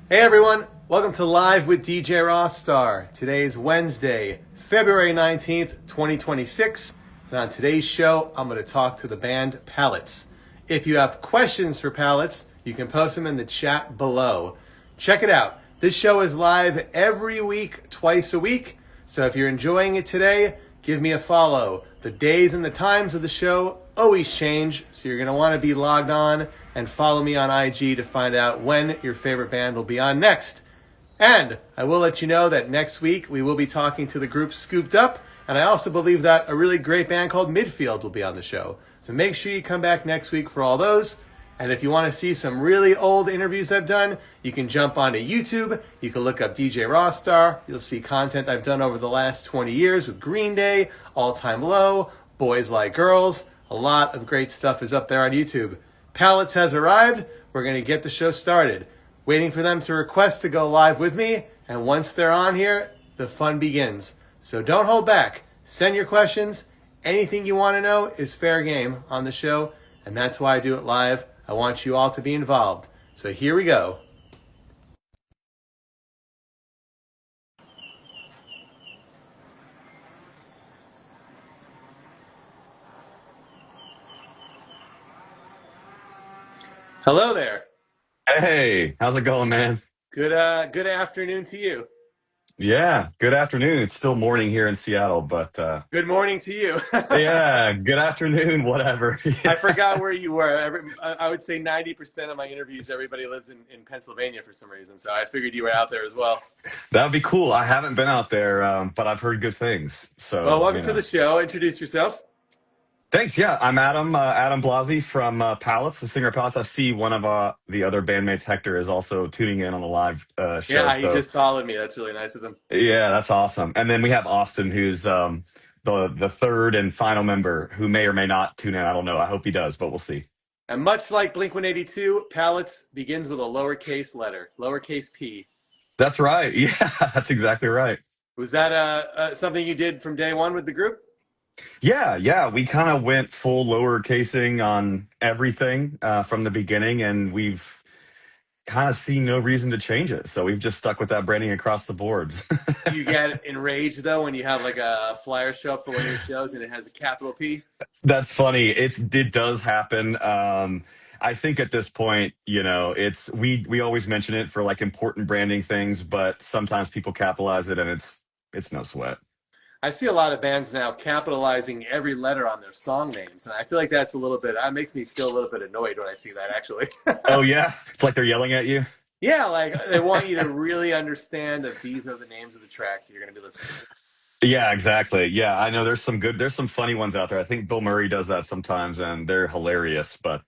Hey everyone, welcome to Live with DJ Rossstar. Today is Wednesday, February 19th, 2026, and on today's show, I'm going to talk to the band Pallets. If you have questions for Pallets, you can post them in the chat below. Check it out. This show is live every week, twice a week, so if you're enjoying it today, give me a follow. The days and the times of the show always change, so you're going to want to be logged on and follow me on IG to find out when your favorite band will be on next. And I will let you know that next week we will be talking to the group Scooped Up, and I also believe that a really great band called Midfield will be on the show. So make sure you come back next week for all those. And if you want to see some really old interviews I've done, you can jump onto YouTube. You can look up DJ Rossstar. You'll see content I've done over the last 20 years with Green Day, All Time Low, Boys Like Girls. A lot of great stuff is up there on YouTube. Pallets has arrived. We're going to get the show started. Waiting for them to request to go live with me. And once they're on here, the fun begins. So don't hold back. Send your questions. Anything you want to know is fair game on the show. And that's why I do it live. I want you all to be involved. So here we go. Hello there. Hey, how's it going, man? Good afternoon to you. Yeah, good afternoon. It's still morning here in Seattle, but Good morning to you. yeah, good afternoon, whatever. I Yeah. forgot where you were. I would say 90% of my interviews, everybody lives in Pennsylvania for some reason. So I figured you were out there as well. That would be cool. I haven't been out there, but I've heard good things. Well, So, welcome to the show. Introduce yourself. thanks. Yeah, I'm Adam Blasi from Pallets, the singer of Pallets. I see one of the other bandmates, Hector, is also tuning in on the live show. Yeah, he So, just followed me. That's really nice of him. yeah, that's awesome. And then we have Austin, who's the third and final member, who may or may not tune in. I don't know. I hope he does, but we'll see. And much like Blink 182, Pallets begins with a lowercase letter, lowercase p. That's right. Yeah, that's exactly right. Was that something you did from day one with the group? Yeah. We kind of went full lower casing on everything from the beginning, and we've kind of seen no reason to change it. So we've just stuck with that branding across the board. Do you get enraged though when you have like a flyer show up for one of your shows and it has a capital P? That's funny. It does happen. I think at this point, it's we always mention it for like important branding things, but sometimes people capitalize it, and it's no sweat. I see a lot of bands now capitalizing every letter on their song names, and I feel like that's a little bit. That makes me feel a little bit annoyed when I see that. Actually, Oh yeah, it's like they're yelling at you. yeah, like they want you to really understand that these are the names of the tracks that you're going to be listening to. Yeah, exactly. Yeah, I know there's some funny ones out there. I think Bill Murray does that sometimes, and they're hilarious. But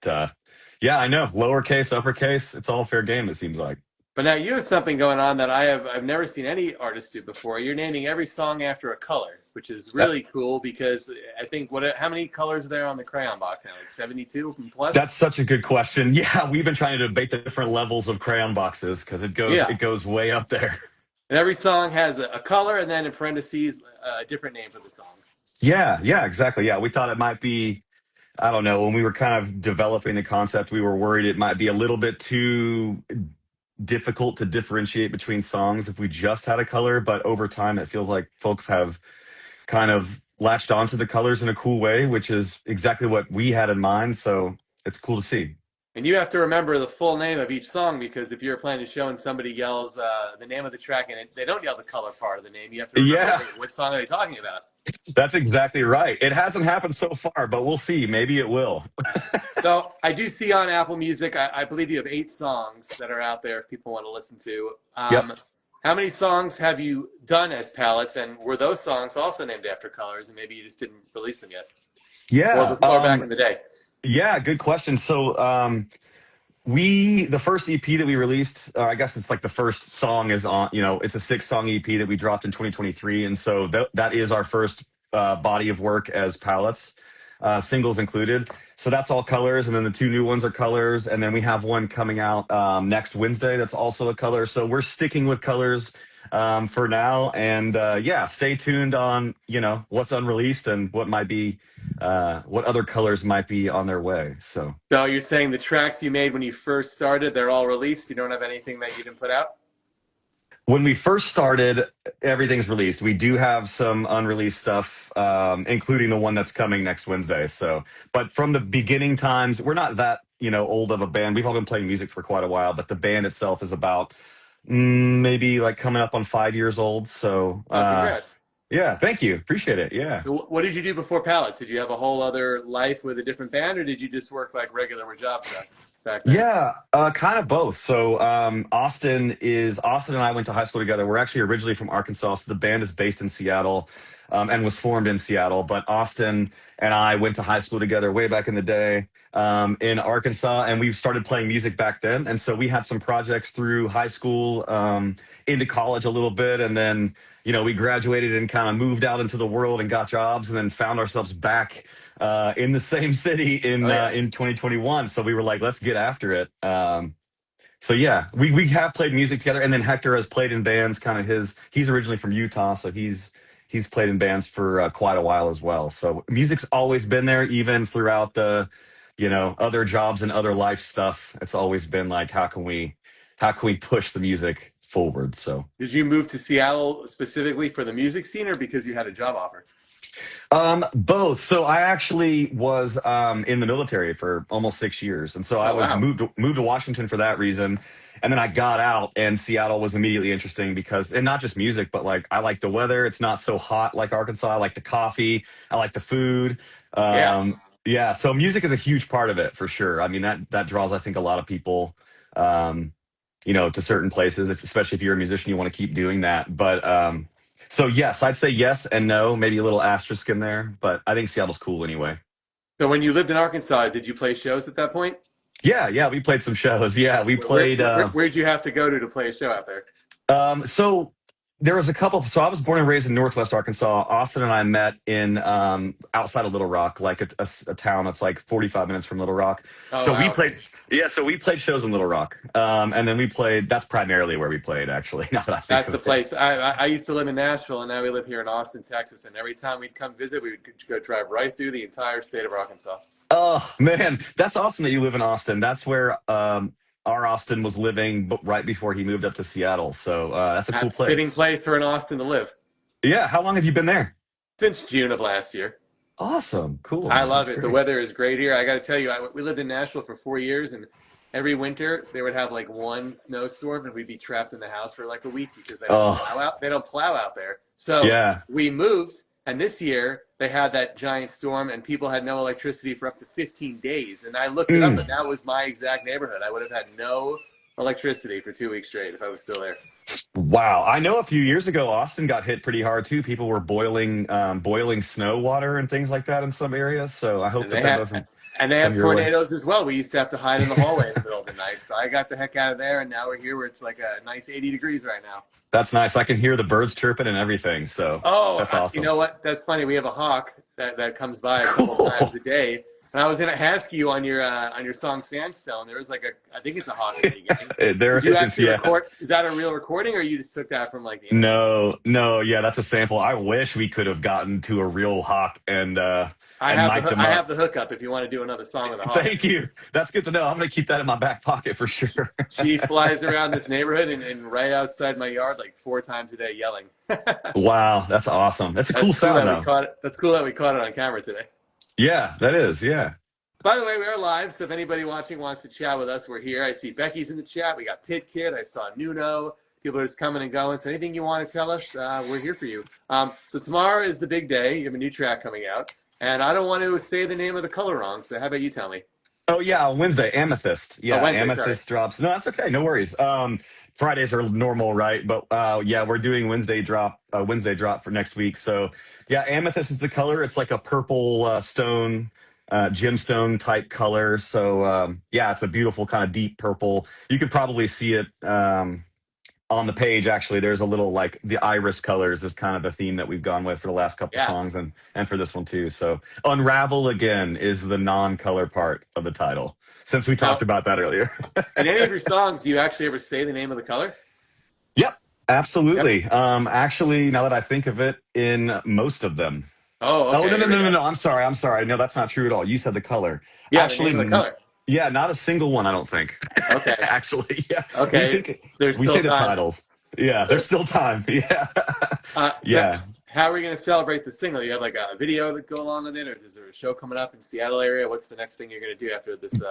yeah, I know lowercase, uppercase, it's all fair game. It seems like. But now you have something going on that I've never seen any artist do before. You're naming every song after a color, which is That, really cool because I think how many colors are there on the crayon box now? Like 72 plus? that's such a good question. Yeah, we've been trying to debate the different levels of crayon boxes because Yeah. it goes way up there. And every song has a color and then in parentheses a different name for the song. Yeah, exactly. Yeah, we thought it might be. I don't know. When we were kind of developing the concept, we were worried it might be a little bit too difficult to differentiate between songs if we just had a color. But over time, it feels like folks have kind of latched onto the colors in a cool way, which is exactly what we had in mind. So it's cool to see. And you have to remember the full name of each song because if you're playing a show and somebody yells the name of the track and they don't yell the color part of the name, you have to remember, Yeah, wait, what song are they talking about? that's exactly right. It hasn't happened so far, but we'll see. Maybe it will. So I do see on Apple Music, I believe you have 8 songs that are out there if people want to listen to. Yep. How many songs have you done as palettes, and were those songs also named after colors, and maybe you just didn't release them yet, or Yeah. before back in the day? Yeah, good question. So, the first EP that we released, I guess it's like the first song is on, it's a 6 song EP that we dropped in 2023. And so that is our first body of work as palettes, singles included. So that's all colors. And then the 2 new ones are colors. And then we have one coming out next Wednesday that's also a color. So we're sticking with colors for now. And yeah, stay tuned on, what's unreleased and what might be what other colors might be on their way. So So you're saying the tracks you made when you first started, they're all released? You don't have anything that you didn't put out? when we first started, everything's released. We do have some unreleased stuff, including the one that's coming next Wednesday. So, but from the beginning times, we're not that old of a band. We've all been playing music for quite a while, but the band itself is about maybe like coming up on 5 years old. So, Oh, congrats. yeah, thank you, appreciate it. Yeah. So what did you do before Pallets? Did you have a whole other life with a different band, or did you just work like regular jobs back then? Yeah, kind of both. So Austin and I went to high school together. We're actually originally from Arkansas, so the band is based in Seattle, and was formed in Seattle. But Austin and I went to high school together way back in the day in Arkansas, and we started playing music back then. And so we had some projects through high school, into college a little bit, and then we graduated and kind of moved out into the world and got jobs, and then found ourselves back in the same city Oh yeah. in 2021. So we were like, let's get after it. So yeah, we have played music together, and then Hector has played in bands. Kind of he's originally from Utah, so he's played in bands for quite a while as well. So music's always been there, even throughout the other jobs and other life stuff. It's always been like, how can we push the music forward? So. Did you move to Seattle specifically for the music scene, or because you had a job offer? Both. So I actually was in the military for almost 6 years, and so I Oh was wow. moved to Washington for that reason. And then I got out, and Seattle was immediately interesting because, and not just music, but like I like the weather. It's not so hot like Arkansas. I like the coffee. I like the food. Yeah. Yeah, so music is a huge part of it for sure. I mean that draws, I think, a lot of people. Um, to certain places, especially if you're a musician, you want to keep doing that. But so yes, I'd say yes and no, maybe a little asterisk in there, but I think Seattle's cool anyway. So when you lived in Arkansas, did you play shows at that point? Yeah, yeah, we played some shows. Yeah, we played. Where'd you have to go to play a show out there? So there was a couple. So I was born and raised in Northwest Arkansas. Austin and I met in outside of Little Rock, like a town that's like 45 minutes from Little Rock. Oh So we wow. played. Yeah, so we played shows in Little Rock, and then we played. That's primarily where we played, actually. Now that I think That's the of it. place. I used to live in Nashville, and now we live here in Austin, Texas. And every time we'd come visit, we would go drive right through the entire state of Arkansas. Oh man, that's awesome that you live in Austin. That's where our Austin was living, right before he moved up to Seattle. So that's a cool At fitting place. place for an Austin to live Yeah, how long have you been there? since June of last year. Awesome, cool, I man. love That's it. The great. weather is great here. I got to tell you, we lived in Nashville for 4 years, and every winter they would have like one snowstorm, and we'd be trapped in the house for like a week because they don't Oh, plow out. They don't plow out there. So yeah. we moved, and this year they had that giant storm, and people had no electricity for up to 15 days. And I looked it up, and Mm. that was my exact neighborhood. I would have had no electricity for 2 weeks straight if I was still there. Wow. I know a few years ago Austin got hit pretty hard too. People were boiling snow water and things like that in some areas. So I hope And that they that have doesn't and they come have your way. tornadoes as well. We used to have to hide in the hallway in the middle of the night. So I got the heck out of there, and now we're here where it's like a nice 80 degrees right now. That's nice. I can hear the birds chirping and everything. So Oh, that's you awesome. know what? That's funny. We have a hawk that comes by a couple times Cool. a day. And I was gonna ask you on your song Sandstone. There was like I think it's a hawk at the beginning. There Did you is, actually yeah. record? Is that a real recording, or you just took that from like the internet? No, no, yeah, that's a sample. I wish we could have gotten to a real hawk I and have mic'd him I up. have the hookup if you want to do another song with a hawk. Thank you. That's good to know. I'm gonna keep that in my back pocket for sure. She flies around this neighborhood and right outside my yard like 4 times a day yelling. Wow, that's awesome. That's a cool That's cool sound that we though. caught it. That's cool that we caught it on camera today. Yeah, that is. Yeah. By the way, we are live, so if anybody watching wants to chat with us, we're here. I see Becky's in the chat. We got Pit Kid. I saw Nuno. People are just coming and going. So anything you want to tell us, we're here for you. So tomorrow is the big day. You have a new track coming out. And I don't want to say the name of the color wrong, so how about you tell me? Oh yeah, Wednesday, Amethyst. Oh, Yeah, Wednesday, sorry. Amethyst drops. No, that's okay. No worries. Fridays are normal, right? But yeah, we're doing Wednesday drop for next week. So yeah, Amethyst is the color. It's like a purple stone, gemstone type color. So yeah, it's a beautiful kind of deep purple. You could probably see it on the page. Actually, there's a little, like, the iris colors is kind of the theme that we've gone with for the last couple Yeah. songs, and for this one too. So unravel again is the non-color part of the title, since we talked Now, about that earlier. in any of your songs, do you actually ever say the name of the color? Yep, Yep. absolutely. Actually, now that I think of it, in most of them. Oh, Oh, okay. no, no, Here we no, no, go. no. I'm sorry. I'm sorry. No, that's not true at all. You said the color. Yeah, the Actually, name of the color. yeah, not a single one, I don't think. Okay. Actually, yeah. We Okay. think There's we still say the time. titles. Yeah, there's still time. Yeah. So Yeah. how are we going to celebrate the single? You have like a video that go along with it, or is there a show coming up in Seattle area? What's the next thing you're going to do after this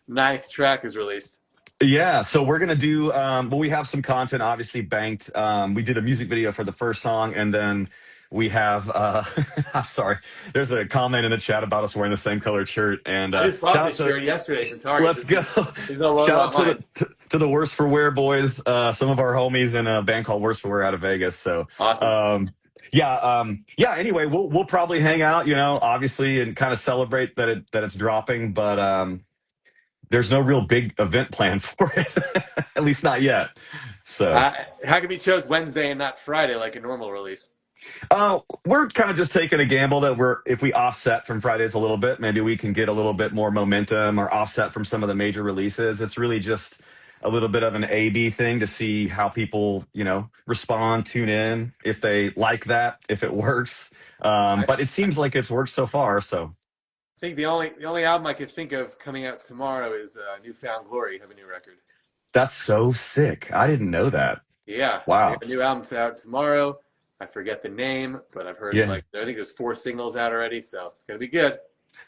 ninth track is released? Yeah, so we're gonna do well, we have some content obviously banked. We did a music video for the first song, and then we have I'm sorry, there's a comment in the chat about us wearing the same colored shirt, and I just bought shout out this to shirt yesterday from Target. let's This go. is there's no logo Shout on out to mine. to the Worst for Wear boys, some of our homies in a band called Worst for Wear out of Vegas. So Awesome. yeah, anyway, we'll probably hang out, obviously, and kind of celebrate that it's dropping, but there's no real big event planned for it, at least not yet. So, How come you chose Wednesday and not Friday like a normal release? we're kind of just taking a gamble that if we offset from Fridays a little bit, maybe we can get a little bit more momentum or offset from some of the major releases. It's really just a little bit of an A/B thing to see how people, respond, tune in, if they like that, if it works. I But it seems like it's worked so far. So think the only album I could think of coming out tomorrow is Newfound Glory have a new record. that's so sick. I didn't know that. Yeah, they Wow. have a new album out tomorrow. I forget the name, but I've heard Yeah. like I think there's 4 singles out already, so it's gonna be good.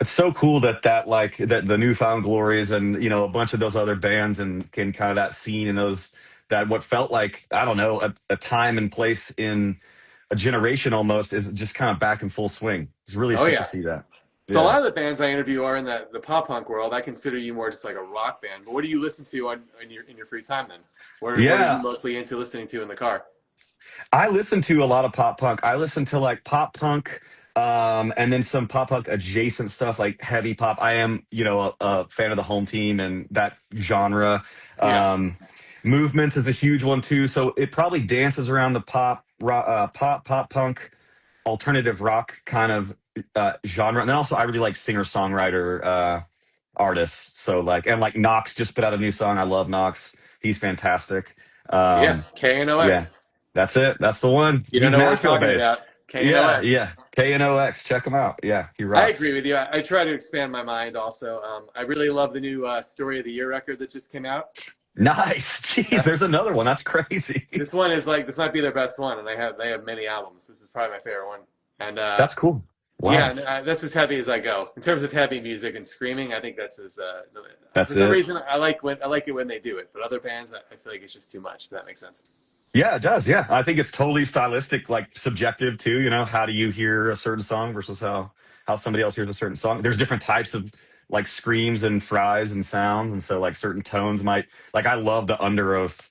It's so cool that the Newfound Glories and a bunch of those other bands and can kind of that scene and those that what felt like, I don't know, a time and place in a generation almost is just kind of back in full swing. It's really Oh sick to yeah. see that. So a Yeah. lot of the bands I interview are in the pop punk world. I consider you more just like a rock band. But what do you listen to in your free time then? What are you Yeah. mostly into listening to in the car? I listen to a lot of pop punk. I listen to like pop punk, and then some pop punk adjacent stuff like heavy pop. I am, a fan of the Home Team and that genre. Yeah. Um, Movements is a huge one too. So it probably dances around the pop punk, alternative rock kind of genre. And then also I really like singer songwriter artists. So like Knox just put out a new song. I love Knox. He's fantastic. Yeah. Um, yeah, KNOX. that's it. That's the one. You don't He's know what we're Nashville talking based. about. Yeah, KNOX. yeah. KNOX. Check him out. Yeah, he I rocks. agree with you. I try to expand my mind also. I really love the new Story of the Year record that just came out. Nice. Jeez, there's another one. That's crazy. This one is like this might be their best one, and they have many albums. This is probably my favorite one. And That's cool. yeah, Wow. and, that's as heavy as I go in terms of heavy music and screaming. I think that's as for That's some it. reason I like it when they do it, but other bands I feel like it's just too much. If that makes sense. Yeah, it does. Yeah. I think it's totally stylistic, like subjective too. How do you hear a certain song versus how somebody else hears a certain song? There's different types of like screams and fries and sound. And so like certain tones might like I love the Under Oath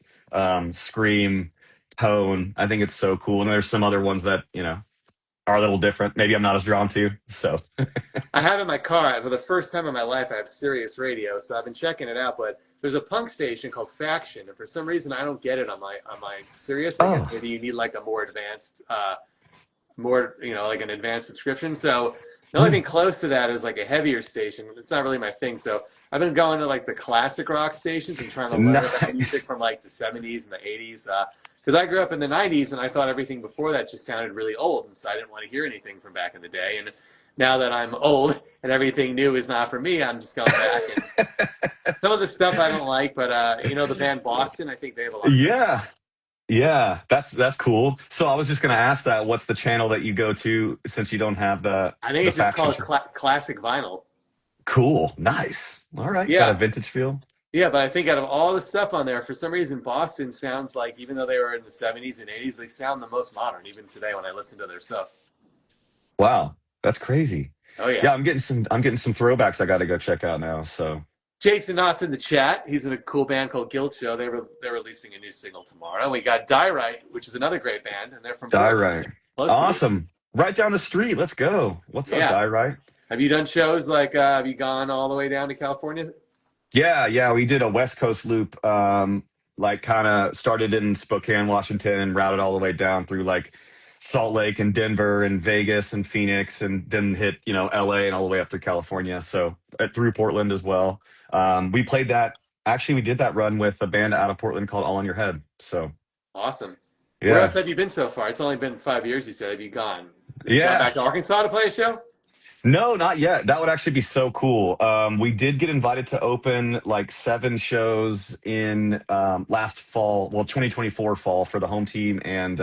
scream tone. I think it's so cool. And there's some other ones that, are a little different. Maybe I'm not as drawn to. So I have in my car for the first time in my life. I have Sirius Radio, so I've been checking it out. But there's a punk station called Faction, and for some reason I don't get it on my Sirius. I guess oh. maybe you need like a more advanced, more like an advanced subscription. So the only thing close to that is like a heavier station. It's not really my thing. So I've been going to like the classic rock stations and trying to learn about music Nice. from like the 70s and the 80s. Because I grew up in the 90s and I thought everything before that just sounded really old. And so I didn't want to hear anything from back in the day. And now that I'm old and everything new is not for me, I'm just going back. And some of the stuff I don't like, but the band Boston, I think they have a lot of great Yeah. songs. Yeah, that's cool. So I was just gonna ask that. What's the channel that you go to since you don't have the I think the it's just faction called shirt? Classic Vinyl. Cool, nice. All right, got a Yeah. vintage feel. Yeah, but I think out of all the stuff on there, for some reason, Boston sounds like, even though they were in the 70s and 80s, they sound the most modern, even today when I listen to their stuff. Wow, that's crazy. Oh, yeah. Yeah, I'm getting some throwbacks I got to go check out now. So Jason Knott's in the chat. He's in a cool band called Guild Show. They're releasing a new single tomorrow. We got Die Right, which is another great band, and they're from Die Portland, Right, close to me. awesome. Right down the street. Let's go. What's up, Yeah. Die Right? Have you done shows like, have you gone all the way down to California? Yeah, yeah, we did a West Coast loop, like kind of started in Spokane, Washington, and routed all the way down through like Salt Lake and Denver and Vegas and Phoenix, and then hit LA and all the way up through California. So through Portland as well. We played that. Actually, we did that run with a band out of Portland called All in Your Head. So Awesome. Where else yeah. have you been so far? It's only been 5 years, you said. Have you gone? Have you gone Yeah. back to Arkansas to play a show? No, not yet. That would actually be so cool. We did get invited to open like 7 shows in last fall, well, 2024 fall for the home team, and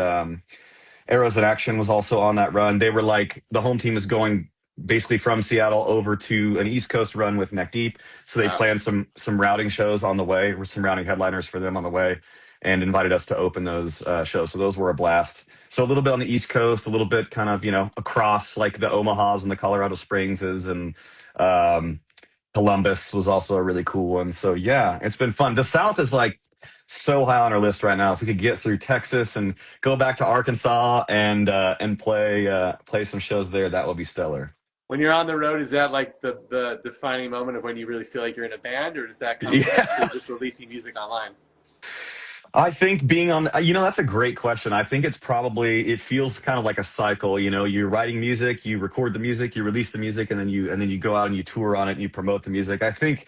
Arrows in Action was also on that run. They were like the home team is going basically from Seattle over to an East Coast run with Neck Deep, so they Wow. planned some routing shows on the way, or some routing headliners for them on the way, and invited us to open those shows. So those were a blast. So a little bit on the East Coast, a little bit kind of across like the Omahas and the Colorado Springses, and um, Columbus was also a really cool one. So yeah, it's been fun. The South is like so high on our list right now. If we could get through Texas and go back to Arkansas and play some shows there, that would be stellar. When you're on the road, is that like the defining moment of when you really feel like you're in a band, or does that come from actually Yeah. just releasing music online? I think being on, that's a great question. I think it feels kind of like a cycle. You're writing music, you record the music, you release the music, and then you go out and you tour on it and you promote the music. I think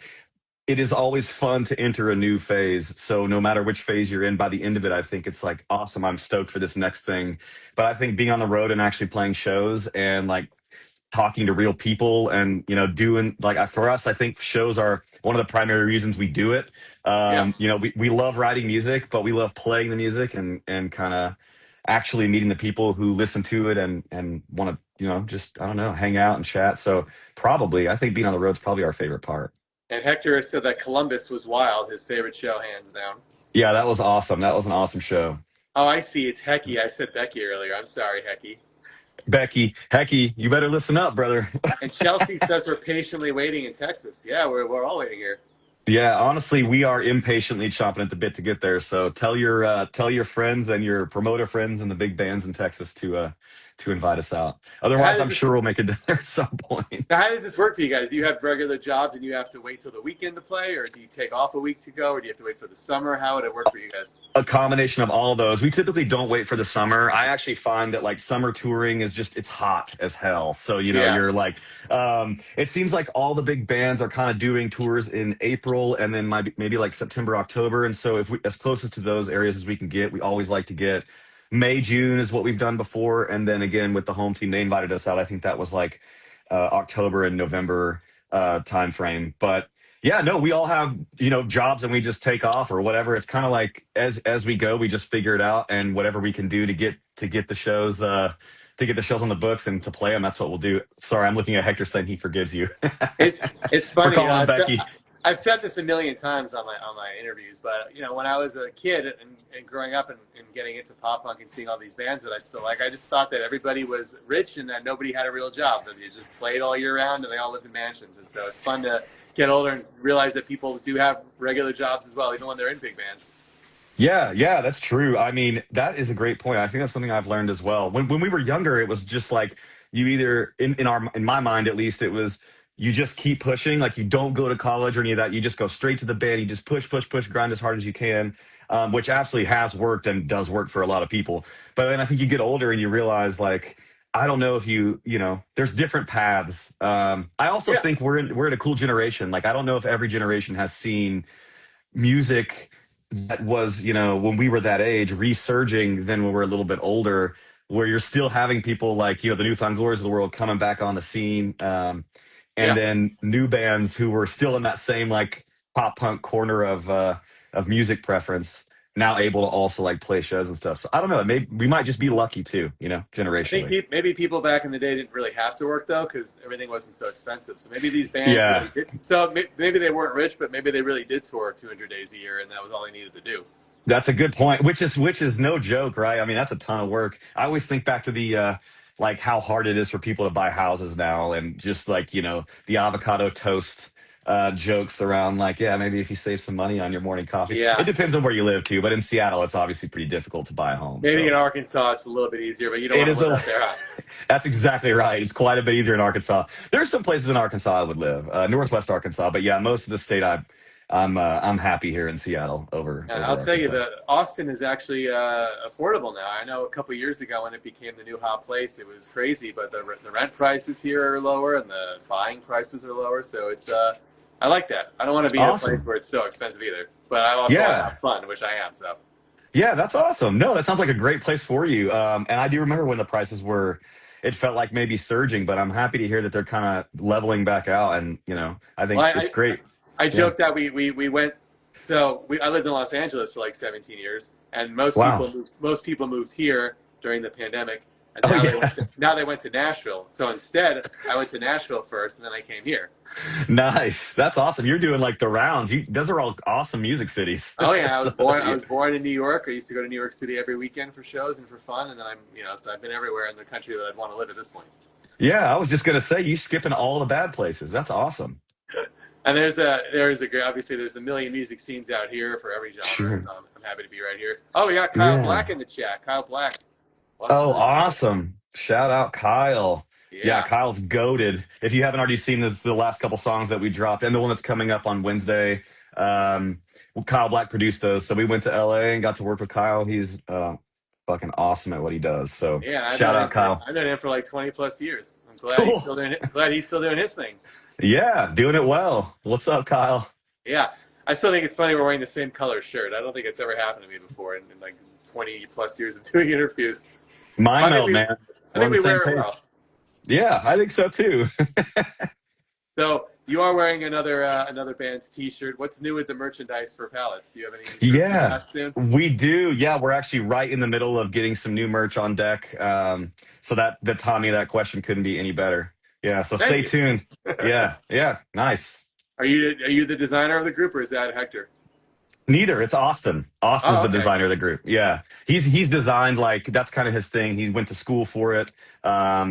it is always fun to enter a new phase. So no matter which phase you're in, by the end of it, I think it's like awesome. I'm stoked for this next thing. But I think being on the road and actually playing shows and like talking to real people and doing like for us, I think shows are one of the primary reasons we do it. Yeah. We love writing music, but we love playing the music and kind of actually meeting the people who listen to it and want to just I don't know, hang out and chat. So probably I think being on the road is probably our favorite part. And Hector said that Columbus was wild, his favorite show, hands down. Yeah, that was awesome. That was an awesome show. Oh, I see. It's Hecky. I said Becky earlier. I'm sorry, Hecky. Becky, Hecky, you better listen up, brother. And Chelsea says we're patiently waiting in Texas. Yeah, we're all waiting here. Yeah, honestly, we are impatiently chomping at the bit to get there. So tell your friends and your promoter friends and the big bands in Texas to invite us out. So how Otherwise, does I'm this sure we'll make it there at some point. how does this work for you guys? Do you have regular jobs and you have to wait till the weekend to play, or do you take off a week to go, or do you have to wait for the summer? How would it work for you guys? A combination of all of those. We typically don't wait for the summer. I actually find that like summer touring is just it's hot as hell. So Yeah. you're like it seems like all the big bands are kind of doing tours in April and then maybe like September, October. And so if we as closest to those areas as we can get, we always like to get May, June is what we've done before. And then again with the home team, they invited us out. I think that was like October and November time frame. But yeah, no, we all have, jobs and we just take off or whatever. It's kind of like as we go, we just figure it out and whatever we can do to get the shows on the books and to play them, that's what we'll do. Sorry, I'm looking at Hector saying he forgives you It's for funny. calling him Becky. I've said this a million times on my interviews, but when I was a kid and growing up and getting into pop punk and seeing all these bands that I still like, I just thought that everybody was rich and that nobody had a real job, that they just played all year round and they all lived in mansions. And so it's fun to get older and realize that people do have regular jobs as well, even when they're in big bands. Yeah, that's true. I mean, that is a great point. I think that's something I've learned as well. When we were younger, it was just like you either in my mind at least, it was you just keep pushing, like you don't go to college or any of that. You just go straight to the band. You just push, grind as hard as you can, which absolutely has worked and does work for a lot of people. But then I think you get older and you realize like I don't know if there's different paths. I also Yeah, think we're in a cool generation. Like I don't know if every generation has seen music that was, when we were that age, resurging then when we're a little bit older, where you're still having people like, the Newfound Glories of the world coming back on the scene. And yeah. then new bands who were still in that same like pop punk corner of music preference now able to also like play shows and stuff. So I don't know. Maybe we might just be lucky too, I think generationally. maybe people back in the day didn't really have to work though, because everything wasn't so expensive. So maybe these bands Yeah. really did. So maybe they weren't rich, but maybe they really did tour 200 days a year, and that was all they needed to do. That's a good point, which is no joke, right? I mean, that's a ton of work. I always think back to the like how hard it is for people to buy houses now, and just like the avocado toast jokes around like, yeah, maybe if you save some money on your morning coffee. It Yeah, depends on where you live too, but in Seattle, it's obviously pretty difficult to buy a home. maybe in So Arkansas it's a little bit easier, but you don't it want to is live a. out there, huh? That's exactly right. It's quite a bit easier in Arkansas. There are some places in Arkansas I would live, Northwest Arkansas, but yeah, most of the state I'm happy here in Seattle And over I'll tell you Arkansas. that Austin is actually affordable now. I know a couple years ago when it became the new hot place, it was crazy, but the rent prices here are lower and the buying prices are lower. So it's I like that. I don't want to be in a place Awesome. where it's so expensive either, but I also want to Yeah. have fun, which I am. So Yeah, that's awesome. No, that sounds like a great place for you. And I do remember when the prices were, it felt like maybe surging, but I'm happy to hear that they're kind of leveling back out. And, I Well, think it's great. I Yeah. joked that we went. I lived in Los Angeles for like 17 years, and Wow. most people moved here during the pandemic, and Oh, yeah. now they went to Nashville. So instead, I went to Nashville first, and then I came here. Nice. That's awesome. You're doing like the rounds. Those are all awesome music cities. Oh yeah, So, I yeah. was born in New York. I used to go to New York City every weekend for shows and for fun, and then so I've been everywhere in the country that I'd want to live at this point. Yeah, I was just gonna say you skipping all the bad places. That's awesome. And obviously there's a million music scenes out here for every genre. Sure. So I'm happy to be right here. Oh, we got Kyle Yeah. Black in the chat. Kyle Black, welcome to Oh, the show. awesome. Shout out Kyle. Yeah, Yeah, Kyle's goaded. If you haven't already seen the last couple songs that we dropped and the one that's coming up on Wednesday, Kyle Black produced those. So we went to LA and got to work with Kyle. He's fucking awesome at what he does. So yeah. shout out Kyle. I've known him for like 20 plus years. I'm Cool. glad he's still doing his thing. Yeah, doing it well. What's up, Kyle? Yeah, I still think it's funny we're wearing the same color shirt. I don't think it's ever happened to me before in like 20 plus years of doing interviews. Mind I think meld, we, man. I We're on think the we same wear it page. well. Yeah, I think so too. So you are wearing another band's T-shirt. What's new with the merchandise for Pallets? Do you have any new shirts coming Yeah, out soon? we do. Yeah, we're actually right in the middle of getting some new merch on deck. So that the Tommy, that question couldn't be any better. Yeah, so Thank stay you. tuned. Yeah, yeah, nice. Are you the designer of the group, or is that Hector? Neither. It's Austin. Austin's Oh, the okay. designer of the group. Yeah, he's designed like that's kind of his thing. He went to school for it.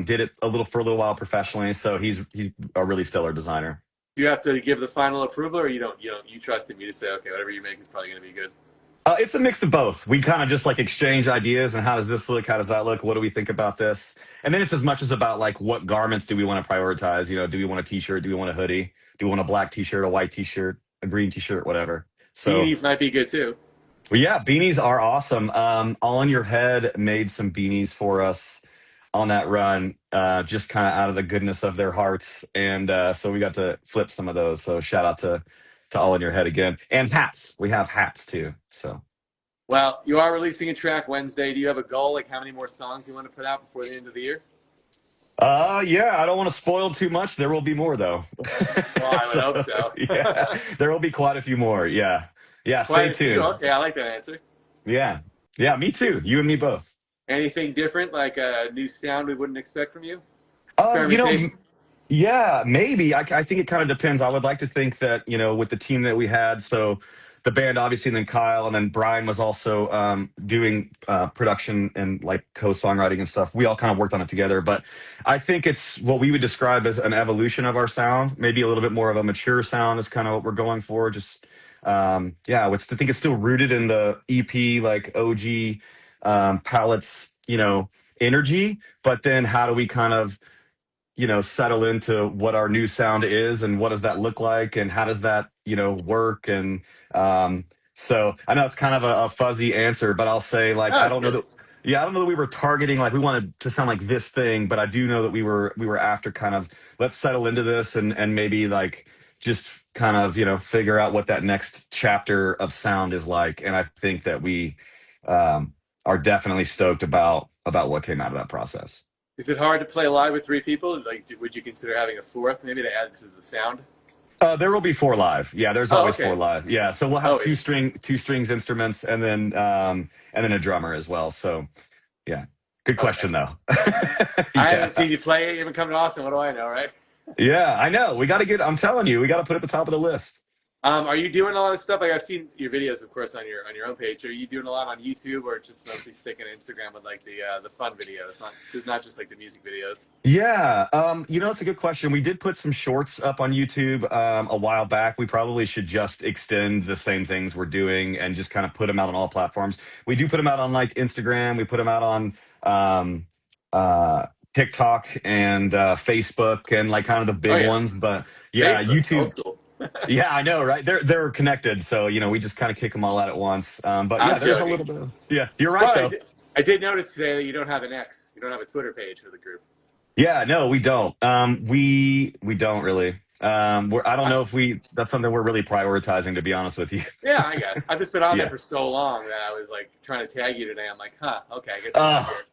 Did it for a little while professionally. So he's a really stellar designer. Do you have to give the final approval, or you trust him? You just say, okay, whatever you make is probably going to be good. It's a mix of both. We kind of just like exchange ideas and how does this look? How does that look? What do we think about this? And then it's as much as about like what garments do we want to prioritize? Do we want a t-shirt? Do we want a hoodie? Do we want a black t-shirt, a white t-shirt, a green t-shirt, whatever? So, Beanies might be good too. well, yeah, beanies are awesome. All in Your Head made some beanies for us on that run, just kind of out of the goodness of their hearts. And so we got to flip some of those. So shout out to All in Your Head again. And hats. We have hats too. So. Well, you are releasing a track Wednesday. Do you have a goal, like how many more songs you want to put out before the end of the year? Yeah, I don't want to spoil too much. There will be more though. Well, I would hope so. Yeah, there will be quite a few more. Yeah. Yeah, stay Quite a few. tuned. Okay, I like that answer. Yeah. Yeah, me too. You and me both. Anything different, like a new sound we wouldn't expect from you? Uh, you know, Experimentation? Yeah, maybe. I think it kind of depends. I would like to think that, with the team that we had, so the band, obviously, and then Kyle, and then Brian was also doing production and like co-songwriting and stuff. We all kind of worked on it together. But I think it's what we would describe as an evolution of our sound, maybe a little bit more of a mature sound is kind of what we're going for. Just, yeah, I think it's still rooted in the EP, like OG palettes, energy. But then how do we kind of settle into what our new sound is and what does that look like and how does that, work? And so I know it's kind of a fuzzy answer, but I'll say like, Oh, that's good. I don't know that we were targeting, like we wanted to sound like this thing, but I do know that we were after kind of, let's settle into this and maybe like just kind of, figure out what that next chapter of sound is like. And I think that we are definitely stoked about what came out of that process. Is it hard to play live with three people? Like, would you consider having a fourth, maybe to add to the sound? There will be four live. Yeah, there's Oh, always four okay. live. Yeah, so we'll have Oh, two strings instruments and then a drummer as well. So yeah, good okay. question though. I haven't Yeah, seen you play. You haven't come to Austin. What do I know, right? yeah, I know. We got to get. I'm telling you, we got to put it at the top of the list. Are you doing a lot of stuff? Like I've seen your videos, of course, on your own page. Are you doing a lot on YouTube, or just mostly sticking to Instagram with like the fun videos, not just like the music videos? Yeah, it's a good question. We did put some shorts up on YouTube a while back. We probably should just extend the same things we're doing and just kind of put them out on all platforms. We do put them out on like Instagram. We put them out on um, TikTok and Facebook and like kind of the Oh big yeah, ones. But yeah, Facebook, old YouTube. school. Yeah, I know, right? They're connected, so we just kind of kick them all out at once. But I'm yeah, there's a joking. little bit of yeah. You're right Well, though. I did notice today that you don't have an X. You don't have a Twitter page for the group. Yeah, no, we don't. We don't really. I don't know if that's something we're really prioritizing, to be honest with you. Yeah, I got it. I've just been on there Yeah. for so long that I was like trying to tag you today. I'm like, huh, okay, I guess I'm not Uh, here.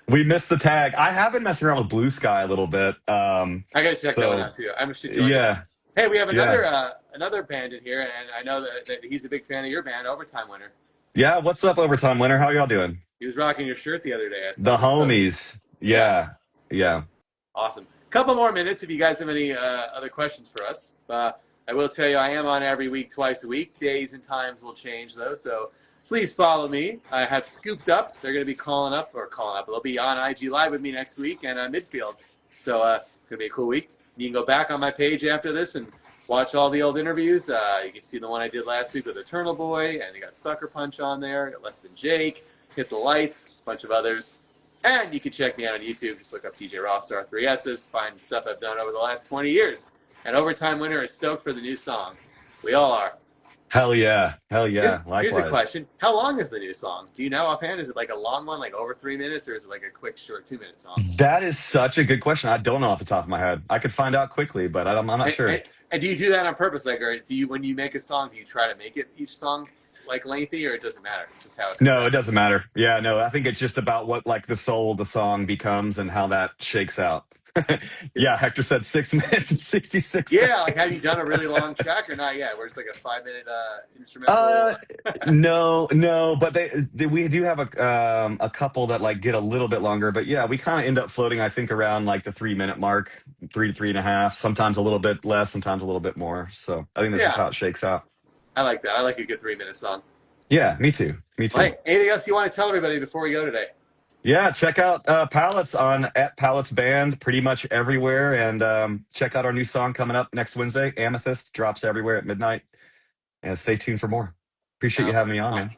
We missed the tag. I have been messing around with Blue Sky a little bit. I gotta check that one So out too. I'm gonna shoot you like that. yeah, Hey, we have yeah, another band in here, and I know that he's a big fan of your band, Overtime Winner. yeah. What's up, Overtime Winter? How y'all doing? He was rocking your shirt the other day. I saw The on his post. homies. Yeah, Yeah, yeah. awesome. Couple more minutes if you guys have any other questions for us. I will tell you, I am on every week, twice a week. Days and times will change though, so please follow me. I have Scooped Up. They're going to be calling up. They'll be on IG Live with me next week and Midfield. So it's going to be a cool week. You can go back on my page after this and watch all the old interviews. You can see the one I did last week with Eternal Boy, and you got Sucker Punch on there. Got Less Than Jake, Hit the Lights, a bunch of others. And you can check me out on YouTube. Just look up DJ Rossstar, 3S's. Find stuff I've done over the last 20 years. And Overtime Winner is stoked for the new song. We all are. Hell yeah, hell yeah. Here's a Likewise. question. How long is the new song? Do you know offhand? Is it like a long one, like over 3 minutes, or is it like a quick, short 2 minute song? That is such a good question. I don't know off the top of my head. I could find out quickly, but I'm not And, sure. and, and do you do that on purpose? Like, or do you, when you make a song, do you try to make it each song like lengthy, or it doesn't matter? Just how it comes No, it out. doesn't matter. Yeah, no, I think it's just about what like the soul of the song becomes and how that shakes out. Yeah, Hector said 6 minutes and 66 Yeah, like have you seconds. done a really long track or not yet? Where it's like a 5 minute Uh, instrumental. no, but we do have a couple that like get a little bit longer, but yeah, we kind of end up floating, I think, around like the 3 minute mark, 3 to 3.5, sometimes a little bit less, sometimes a little bit more. So I think that's just Yeah, how it shakes out. I like that. I like a good 3 minute song. Yeah, me too. Me Well, too. hey, anything else you want to tell everybody before we go today? Yeah, check out Pallets on at Pallets Band pretty much everywhere, and check out our new song coming up next Wednesday. Amethyst drops everywhere at midnight, and stay tuned for more. Appreciate you I'll, having me on, man.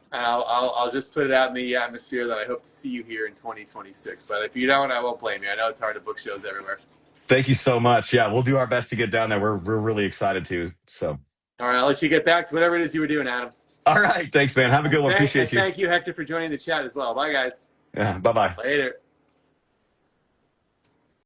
I'll just put it out in the atmosphere that I hope to see you here in 2026. But if you don't, I won't blame you. I know it's hard to book shows everywhere. Thank you so much. Yeah, we'll do our best to get down there. We're really excited to. So, All right, I'll let you get back to whatever it is you were doing, Adam. all right, thanks, man. Have a good one. And Appreciate you. thank you, Hector, for joining the chat as well. Bye, guys. Yeah, bye bye. Later.